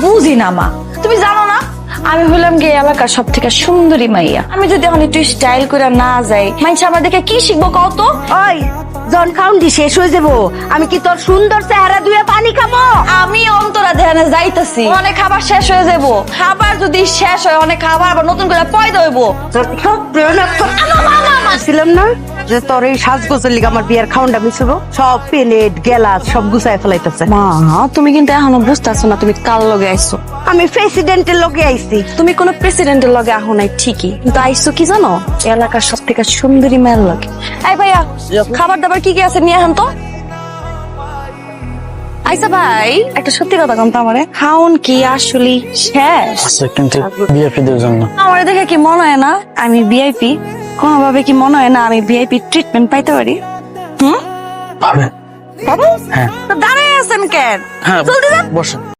বুঝি না মা, তুমি জানো না আমি হলাম গিয়ে এলাকার সব থেকে সুন্দরী মাইয়া। আমি যদি এখন একটু স্টাইল করে না যাই, মানুষ আমার দেখে কি শিখবো কও তো? ওই জন খাউন্ডি শেষ হয়ে যাবো, আমি কি তোর সুন্দর চেহারা ধুয়ে পানি খাবো? আমি অন্তরা ধ্যানে যাইতেছি, অনেক খাবার শেষ হয়ে যাবো। খাবার যদি শেষ হয়, অনেক খাবার আবার নতুন করে পয়দা হইবো। ছিলাম না যে তোর এই সাজগোজের লিগে আমার বিয়ের খাউন্ডা মিশবো, সব প্লেট গেলাস সব গুছায় ফেলাইতেছে। মা তুমি কিন্তু এখনো বুঝতেছো না তুমি কার লগে আইছো। আমি প্রেসিডেন্টের লগে আইছি। তুমি কোন প্রেসিডেন্টের লগে আহো নাই ঠিকই, কিন্তু আইছো কি জানো, এলাকার সব থেকে সুন্দরী মেয়ের লগে। এই ভাইয়া, খাবার দাবার কি কি আছে নিয়ে আহেন তো। আইসা ভাই, একটা সত্যি কথা কম তো আমারে, খাউন কি আসলে শেষ? কিন্তু বিএপি দের জন্য আমার দেখে কি মনে হয় না আমি ভিআইপি? কোনোভাবে কি মনে হয় না আমি ভিআইপি ট্রিটমেন্ট পাইতে পারি? পাবে। বাবু হ্যাঁ তো দাঁড়ায় আছেন কেন? হ্যাঁ জলদি যান। বসেন।